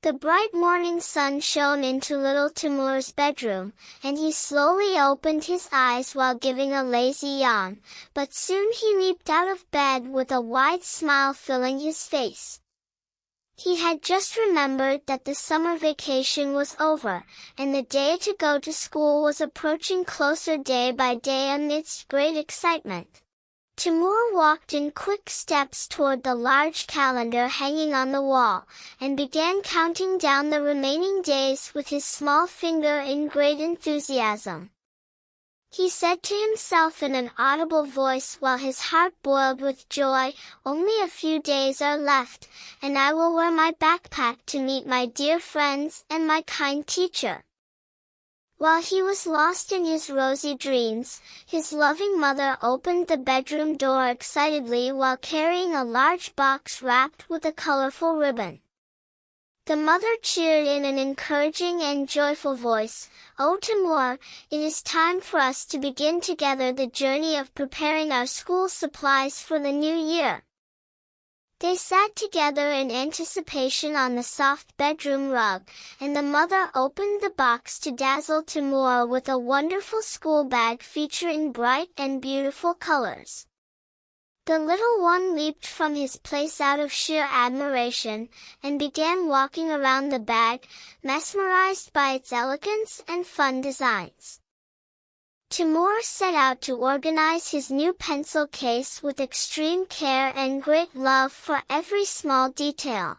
The bright morning sun shone into little Timour's bedroom, and he slowly opened his eyes while giving a lazy yawn, but soon he leaped out of bed with a wide smile filling his face. He had just remembered that the summer vacation was over, and the day to go to school was approaching closer day by day amidst great excitement. Timour walked in quick steps toward the large calendar hanging on the wall, and began counting down the remaining days with his small finger in great enthusiasm. He said to himself in an audible voice while his heart boiled with joy, "Only a few days are left, and I will wear my backpack to meet my dear friends and my kind teacher." While he was lost in his rosy dreams, his loving mother opened the bedroom door excitedly while carrying a large box wrapped with a colorful ribbon. The mother cheered in an encouraging and joyful voice, "Oh Timour, it is time for us to begin together the journey of preparing our school supplies for the new year." They sat together in anticipation on the soft bedroom rug, and the mother opened the box to dazzle Timour with a wonderful school bag featuring bright and beautiful colors. The little one leaped from his place out of sheer admiration, and began walking around the bag, mesmerized by its elegance and fun designs. Timour set out to organize his new pencil case with extreme care and great love for every small detail.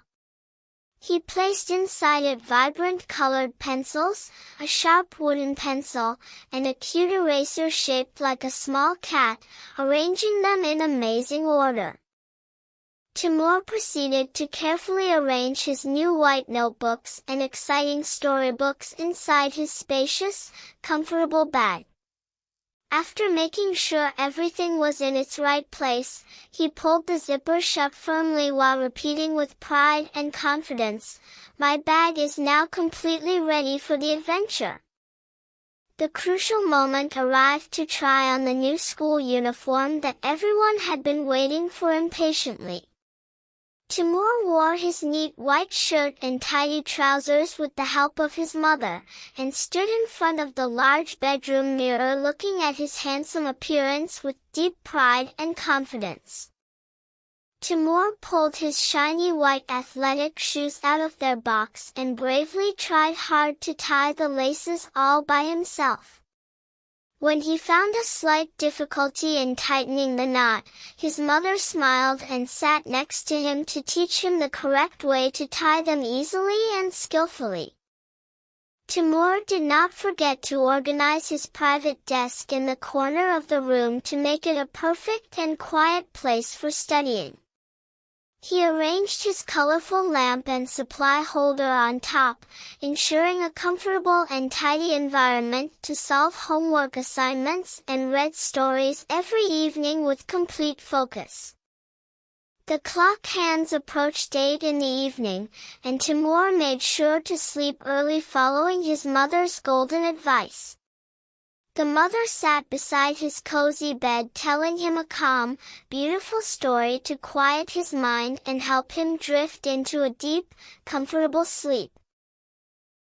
He placed inside it vibrant colored pencils, a sharp wooden pencil, and a cute eraser shaped like a small cat, arranging them in amazing order. Timour proceeded to carefully arrange his new white notebooks and exciting storybooks inside his spacious, comfortable bag. After making sure everything was in its right place, he pulled the zipper shut firmly while repeating with pride and confidence, "My bag is now completely ready for the adventure." The crucial moment arrived to try on the new school uniform that everyone had been waiting for impatiently. Timour wore his neat white shirt and tidy trousers with the help of his mother, and stood in front of the large bedroom mirror looking at his handsome appearance with deep pride and confidence. Timour pulled his shiny white athletic shoes out of their box and bravely tried hard to tie the laces all by himself. When he found a slight difficulty in tightening the knot, his mother smiled and sat next to him to teach him the correct way to tie them easily and skillfully. Timour did not forget to organize his private desk in the corner of the room to make it a perfect and quiet place for studying. He arranged his colorful lamp and supply holder on top, ensuring a comfortable and tidy environment to solve homework assignments and read stories every evening with complete focus. The clock hands approached 8 in the evening, and Timour made sure to sleep early following his mother's golden advice. The mother sat beside his cozy bed telling him a calm, beautiful story to quiet his mind and help him drift into a deep, comfortable sleep.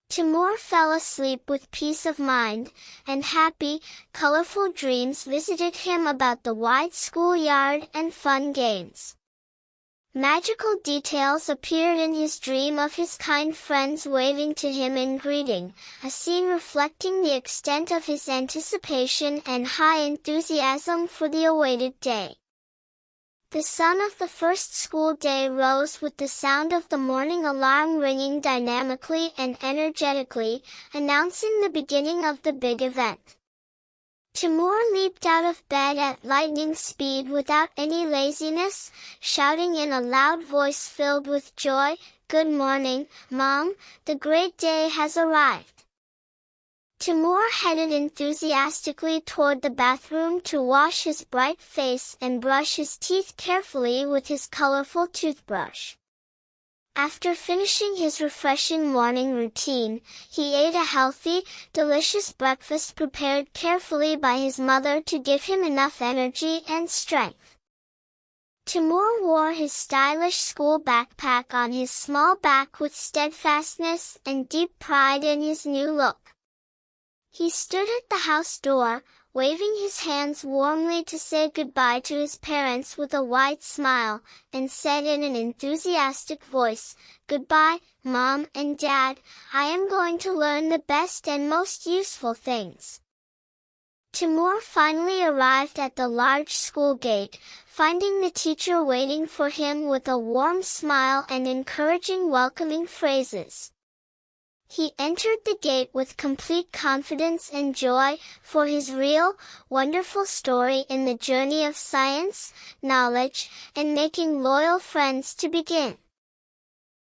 Timour fell asleep with peace of mind, and happy, colorful dreams visited him about the wide schoolyard and fun games. Magical details appeared in his dream of his kind friends waving to him in greeting, a scene reflecting the extent of his anticipation and high enthusiasm for the awaited day. The sun of the first school day rose with the sound of the morning alarm ringing dynamically and energetically, announcing the beginning of the big event. Timour leaped out of bed at lightning speed without any laziness, shouting in a loud voice filled with joy, "Good morning, Mom, the great day has arrived." Timour headed enthusiastically toward the bathroom to wash his bright face and brush his teeth carefully with his colorful toothbrush. After finishing his refreshing morning routine, he ate a healthy, delicious breakfast prepared carefully by his mother to give him enough energy and strength. Timour wore his stylish school backpack on his small back with steadfastness and deep pride in his new look. He stood at the house door, waving his hands warmly to say goodbye to his parents with a wide smile, and said in an enthusiastic voice, "Goodbye, Mom and Dad, I am going to learn the best and most useful things." Timour finally arrived at the large school gate, finding the teacher waiting for him with a warm smile and encouraging welcoming phrases. He entered the gate with complete confidence and joy, for his real, wonderful story in the journey of science, knowledge, and making loyal friends to begin.